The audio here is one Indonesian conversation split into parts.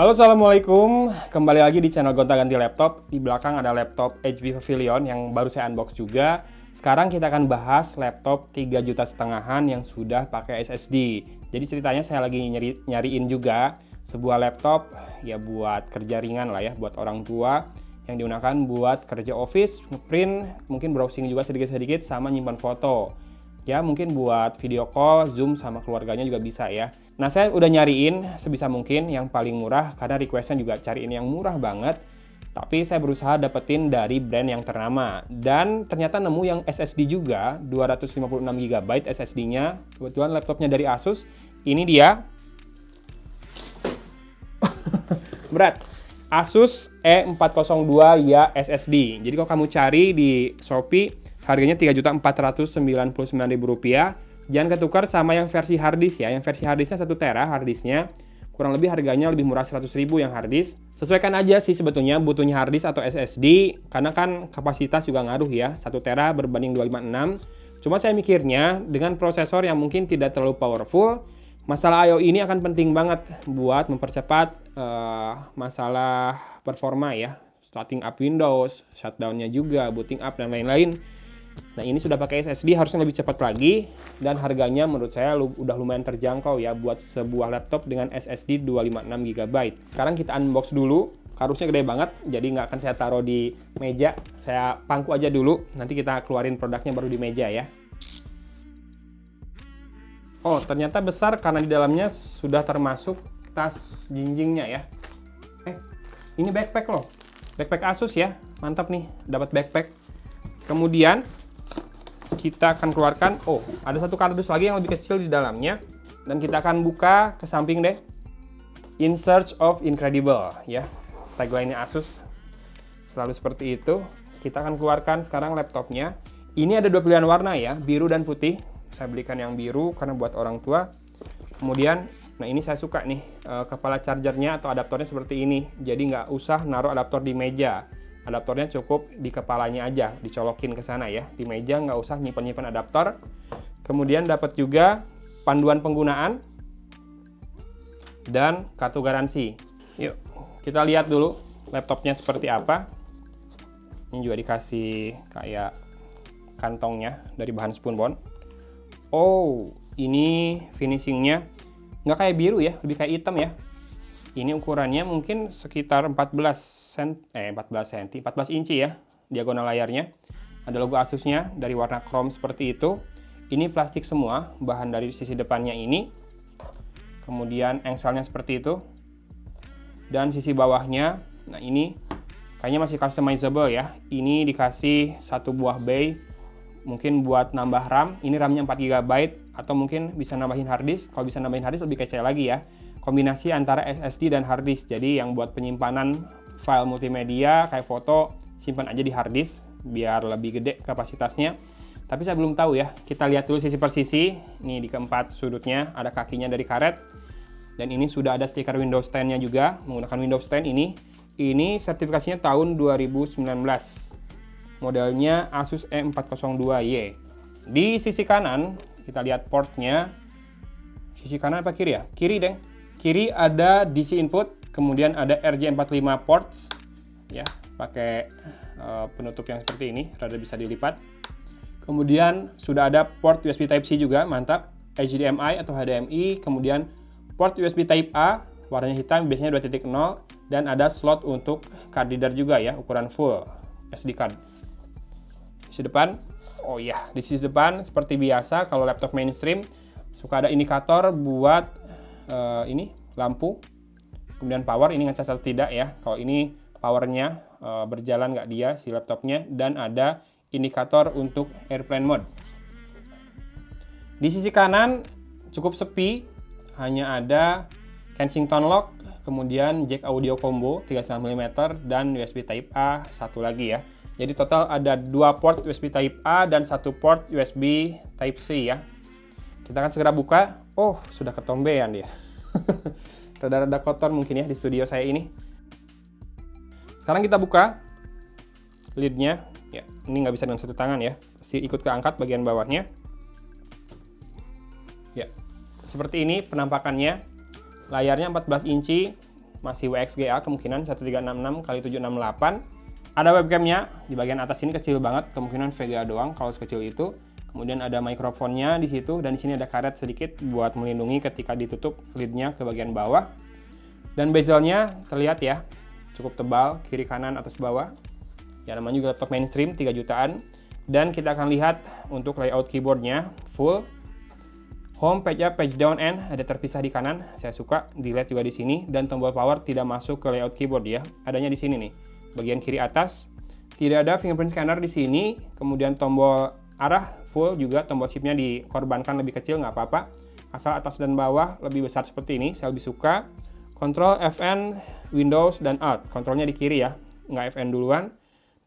Halo, assalamualaikum. Kembali lagi di channel Gonta-Ganti Laptop. Di belakang ada laptop HP Pavilion yang baru saya unbox juga. Sekarang kita akan bahas laptop 3,5 jutaan yang sudah pakai SSD. Jadi ceritanya saya lagi nyariin juga sebuah laptop ya buat kerja ringan lah ya, buat orang tua yang digunakan buat kerja office, print, mungkin browsing juga sedikit-sedikit sama nyimpan foto. Ya mungkin buat video call, Zoom sama keluarganya juga bisa ya. Nah, saya udah nyariin sebisa mungkin yang paling murah karena requestnya juga cariin yang murah banget. Tapi saya berusaha dapetin dari brand yang ternama. Dan ternyata nemu yang SSD juga, 256 GB SSD-nya. Kebetulan laptopnya dari Asus. Ini dia. Berat. Asus E402 ya SSD. Jadi kalau kamu cari di Shopee, harganya Rp3.499.000. Jangan ketukar sama yang versi harddisk ya. Yang versi harddisknya 1 tera harddisknya. Kurang lebih harganya lebih murah 100.000 yang harddisk. Sesuaikan aja sih sebetulnya butuhnya harddisk atau SSD. Karena kan kapasitas juga ngaruh ya. 1 tera berbanding 256. Cuma saya mikirnya dengan prosesor yang mungkin tidak terlalu powerful, masalah I/O ini akan penting banget buat mempercepat masalah performa ya. Starting up Windows, shutdown-nya juga, booting up, dan lain-lain. Nah, ini sudah pakai SSD harusnya lebih cepat lagi dan harganya menurut saya udah lumayan terjangkau ya buat sebuah laptop dengan SSD 256 GB. Sekarang kita unbox dulu. Kardusnya gede banget, jadi nggak akan saya taruh di meja. Saya pangku aja dulu, nanti kita keluarin produknya baru di meja ya. Oh, ternyata besar karena di dalamnya sudah termasuk tas jinjingnya ya. Ini backpack loh. Backpack Asus ya. Mantap nih, dapat backpack. Kemudian kita akan keluarkan, ada satu kardus lagi yang lebih kecil di dalamnya. Dan kita akan buka ke samping deh. In search of incredible ya. Tagline-nya Asus. Selalu seperti itu. Kita akan keluarkan sekarang laptopnya. Ini ada 2 pilihan warna ya, biru dan putih. Saya belikan yang biru karena buat orang tua. Kemudian, nah ini saya suka nih, kepala chargernya atau adaptornya seperti ini. Jadi nggak usah naruh adaptor di meja. Adaptornya cukup di kepalanya aja, dicolokin ke sana ya. Di meja nggak usah nyimpan-nyimpan adaptor. Kemudian dapat juga panduan penggunaan dan kartu garansi. Yuk, kita lihat dulu laptopnya seperti apa. Ini juga dikasih kayak kantongnya dari bahan spunbond. Oh, ini finishingnya nggak kayak biru ya, lebih kayak hitam ya. Ini ukurannya mungkin sekitar 14 inci ya, diagonal layarnya. Ada logo Asusnya dari warna chrome seperti itu. Ini plastik semua, bahan dari sisi depannya ini. Kemudian engselnya seperti itu. Dan sisi bawahnya, nah ini kayaknya masih customizable ya. Ini dikasih satu buah bay, mungkin buat nambah RAM. Ini RAM-nya 4 GB atau mungkin bisa nambahin harddisk. Kalau bisa nambahin harddisk lebih kece lagi ya. Kombinasi antara SSD dan harddisk. Jadi yang buat penyimpanan file multimedia kayak foto, simpan aja di harddisk biar lebih gede kapasitasnya. Tapi saya belum tahu ya. Kita lihat dulu sisi per sisi. Ini di keempat sudutnya ada kakinya dari karet. Dan ini sudah ada stiker Windows 10-nya juga menggunakan Windows 10 ini. Ini sertifikasinya tahun 2019. Modelnya Asus E402Y. Di sisi kanan kita lihat portnya. Sisi kanan apa kiri ya? Kiri deng. Kiri ada DC input, kemudian ada RJ45 ports, ya, pakai penutup yang seperti ini, rada bisa dilipat. Kemudian sudah ada port USB Type-C juga, mantap, HDMI atau HDMI, kemudian port USB Type A, warnanya hitam, biasanya 2.0, dan ada slot untuk card reader juga ya, ukuran full SD card. Sisi depan, oh ya, di sisi depan seperti biasa kalau laptop mainstream suka ada indikator buat ini lampu, kemudian power, ini ngecas atau tidak ya. Kalau ini powernya berjalan nggak dia si laptopnya, dan ada indikator untuk airplane mode. Di sisi kanan cukup sepi, hanya ada Kensington lock, kemudian jack audio combo 3,5 mm dan USB Type A satu lagi ya. Jadi total ada 2 port USB Type A dan 1 port USB Type C ya. Kita akan segera buka. Oh, sudah ketombean dia. Rada-rada kotor mungkin ya di studio saya ini. Sekarang kita buka lidnya. Ya, ini nggak bisa dengan satu tangan ya. Pasti ikut keangkat bagian bawahnya. Ya, seperti ini penampakannya. Layarnya 14 inci. masih WXGA kemungkinan 1366x768. Ada webcamnya di bagian atas ini kecil banget, kemungkinan VGA doang kalau sekecil itu. Kemudian ada mikrofonnya di situ, dan di sini ada karet sedikit buat melindungi ketika ditutup lidnya ke bagian bawah. Dan bezelnya terlihat ya, cukup tebal, kiri kanan atas bawah. Ya, namanya juga laptop mainstream 3 jutaan. Dan kita akan lihat untuk layout keyboardnya full. Home, page up, page down, and ada terpisah di kanan. Saya suka, delete juga di sini. Dan tombol power tidak masuk ke layout keyboard ya, adanya di sini nih, bagian kiri atas. Tidak ada fingerprint scanner di sini. Kemudian tombol arah full juga, tombol shiftnya dikorbankan lebih kecil nggak apa-apa. Asal atas dan bawah lebih besar seperti ini, saya lebih suka. Control FN, Windows, dan Alt. Kontrolnya di kiri ya, nggak FN duluan.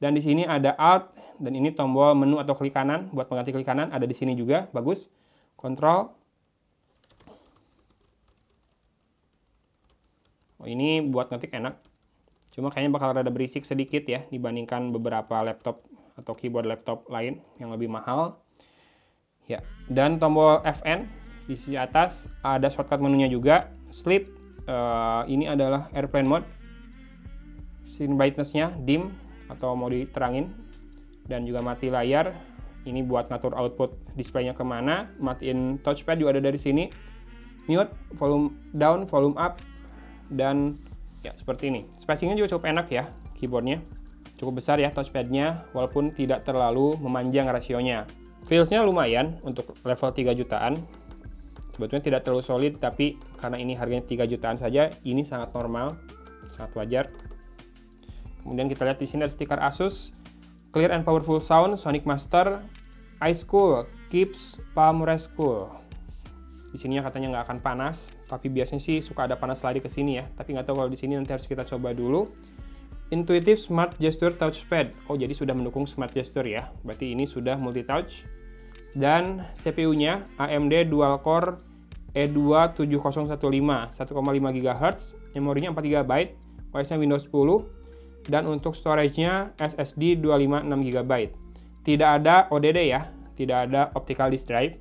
Dan di sini ada Alt, dan ini tombol menu atau klik kanan, buat mengganti klik kanan, ada di sini juga, bagus. Control. Oh, ini buat ngetik enak. Cuma kayaknya bakal rada berisik sedikit ya, dibandingkan beberapa laptop atau keyboard laptop lain yang lebih mahal. Ya, dan tombol FN di sisi atas ada shortcut menunya juga. Sleep, ini adalah airplane mode. Screen brightness-nya dim atau mau diterangin, dan juga mati layar. Ini buat ngatur output display-nya kemana. Matiin touchpad juga ada dari sini. Mute, volume down, volume up, dan ya seperti ini. Spacing-nya juga cukup enak ya, keyboardnya. Cukup besar ya touchpad-nya, walaupun tidak terlalu memanjang rasionya. Feels-nya lumayan untuk level 3 jutaan. Sebetulnya tidak terlalu solid, tapi karena ini harganya 3 jutaan saja, ini sangat normal, sangat wajar. Kemudian kita lihat di sini ada stiker Asus, Clear and Powerful Sound, Sonic Master, iCool, keeps palm rest cool. Di sininya katanya nggak akan panas, tapi biasanya sih suka ada panas lari ke sini ya. Tapi nggak tahu kalau di sini, nanti harus kita coba dulu. Intuitive Smart Gesture Touchpad. Oh, jadi sudah mendukung Smart Gesture ya. Berarti ini sudah multi-touch. Dan CPU-nya AMD Dual Core E2 7015, 1,5 GHz. Memorinya 4 GB, OS-nya Windows 10. Dan untuk storage-nya SSD 256 GB. Tidak ada ODD ya, tidak ada Optical Disk Drive.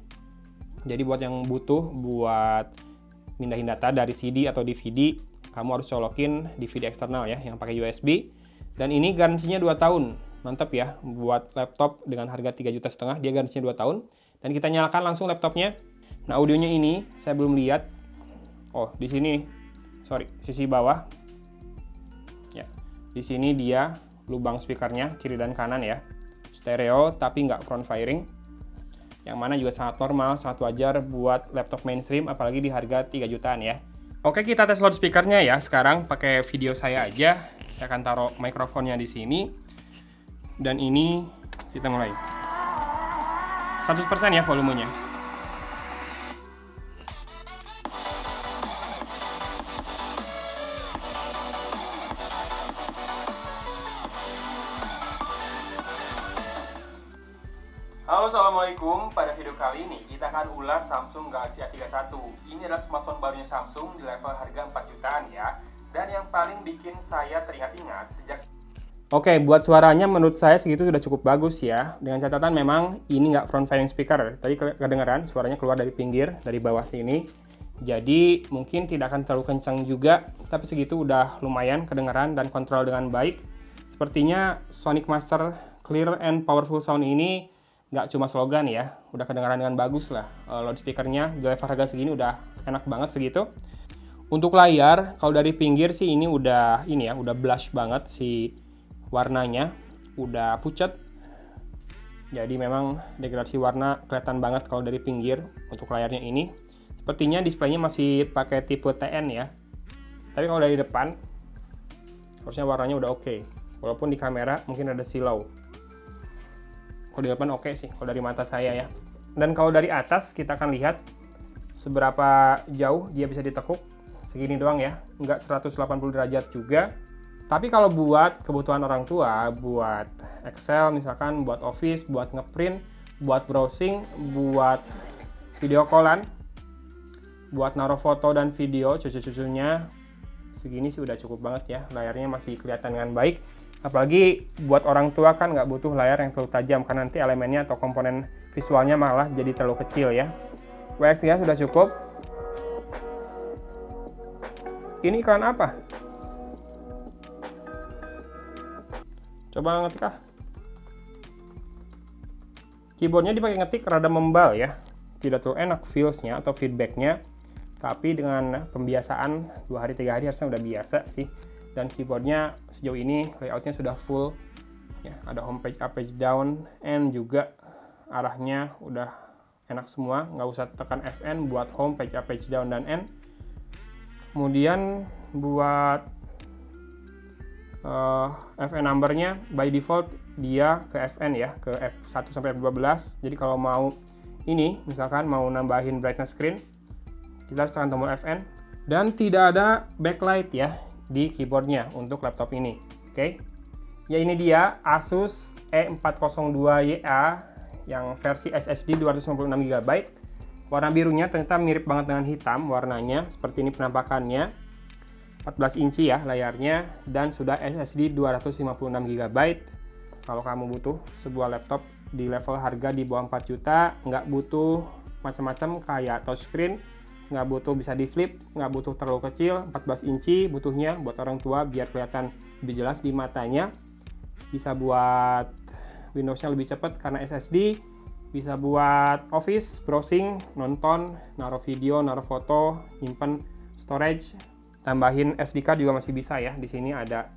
Jadi buat yang butuh buat mindahin data dari CD atau DVD, kamu harus colokin DVD eksternal ya, yang pakai USB. Dan ini garansinya 2 tahun. Mantap ya, buat laptop dengan harga 3,5 juta, dia garansinya 2 tahun. Dan kita nyalakan langsung laptopnya. Nah, audionya ini saya belum lihat. Oh, di sini, sorry, sisi bawah. Ya, di sini dia lubang speakernya kiri dan kanan ya. Stereo tapi nggak front firing. Yang mana juga sangat normal, sangat wajar buat laptop mainstream, apalagi di harga 3 jutaan ya. Oke, kita tes loudspeakernya ya. Sekarang pakai video saya aja. Saya akan taruh mikrofonnya di sini. Dan ini kita mulai. 100% ya volumenya. Halo, assalamualaikum. Pada video kali ini kita akan ulas Samsung Galaxy A31. Ini adalah smartphone barunya Samsung di level harga 4 jutaan ya. Dan yang paling bikin saya terlihat ingat sejak... Oke, buat suaranya menurut saya segitu sudah cukup bagus ya. Dengan catatan memang ini nggak front firing speaker. Tadi kedengaran suaranya keluar dari pinggir, dari bawah sini. Jadi mungkin tidak akan terlalu kencang juga, tapi segitu udah lumayan kedengaran dan kontrol dengan baik. Sepertinya Sonic Master Clear and Powerful Sound ini nggak cuma slogan ya, udah kedengaran dengan bagus lah. Loudspeakernya di level harga segini udah enak banget segitu. Untuk layar, kalau dari pinggir sih ini udah blush banget si warnanya, udah pucat. Jadi memang degradasi warna kelihatan banget kalau dari pinggir untuk layarnya ini. Sepertinya displaynya masih pakai tipe TN ya. Tapi kalau dari depan harusnya warnanya udah oke. Walaupun di kamera mungkin ada silau. Kalau di depan oke sih, kalau dari mata saya ya. Dan kalau dari atas kita akan lihat seberapa jauh dia bisa ditekuk. Segini doang ya, nggak 180 derajat juga. Tapi kalau buat kebutuhan orang tua, buat Excel misalkan, buat Office, buat ngeprint, buat browsing, buat video callan, buat naruh foto dan video cucu-cucunya, segini sih udah cukup banget ya. Layarnya masih kelihatan dengan baik. Apalagi buat orang tua kan nggak butuh layar yang terlalu tajam, karena nanti elemennya atau komponen visualnya malah jadi terlalu kecil ya. WXGA sudah cukup. Ini iklan apa? Coba ngetik ah. Keyboardnya dipakai ngetik rada membal ya. Tidak terlalu enak feelsnya atau feedbacknya. Tapi dengan pembiasaan 2 hari 3 hari harusnya udah biasa sih. Dan keyboardnya sejauh ini layoutnya sudah full. Ya, ada home page up, page down, and juga arahnya udah enak semua. Nggak usah tekan Fn buat home page up, page down, dan end. Kemudian buat FN numbernya by default dia ke FN ya, ke F1 sampai F12. Jadi kalau mau ini misalkan mau nambahin brightness screen, kita harus tekan tombol Fn. Dan tidak ada backlight ya di keyboardnya untuk laptop ini. Oke. Ya, ini dia Asus E402YA yang versi SSD 256 GB. Warna birunya ternyata mirip banget dengan hitam warnanya. Seperti ini penampakannya. 14 inci ya layarnya, dan sudah SSD 256 GB. Kalau kamu butuh sebuah laptop di level harga di bawah 4 juta, nggak butuh macam-macam kayak touchscreen, nggak butuh bisa di flip, nggak butuh terlalu kecil, 14 inci butuhnya buat orang tua biar kelihatan lebih jelas di matanya. Bisa buat Windows-nya lebih cepat karena SSD, bisa buat office, browsing, nonton, naruh video, naruh foto, nyimpen storage. Tambahin SD card juga masih bisa ya. Di sini ada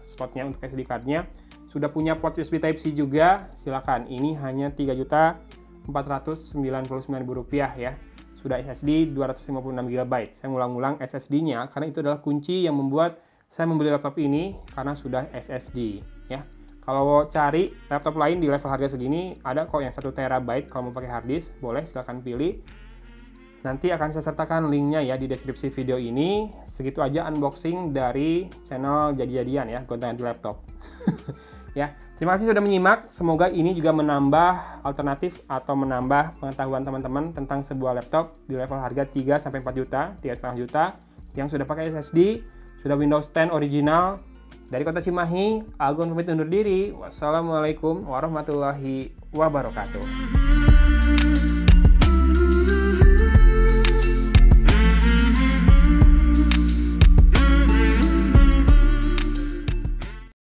slotnya untuk SD card-nya. Sudah punya port USB Type-C juga. Silakan. Ini hanya Rp3.499.000 ya. Sudah SSD 256 GB. Saya ngulang-ngulang SSD-nya karena itu adalah kunci yang membuat saya membeli laptop ini karena sudah SSD ya. Kalau cari laptop lain di level harga segini ada kok yang 1 TB. Kalau mau pakai hard disk boleh, silakan pilih. Nanti akan saya sertakan linknya ya di deskripsi video ini. Segitu aja unboxing dari channel jadi-jadian ya, gonta-ganti laptop. Ya, terima kasih sudah menyimak. Semoga ini juga menambah alternatif atau menambah pengetahuan teman-teman tentang sebuah laptop di level harga 3-4 juta, 3,5 juta yang sudah pakai SSD, sudah Windows 10 original. Dari Kota Cimahi, Agun pamit undur diri. Wassalamualaikum warahmatullahi wabarakatuh.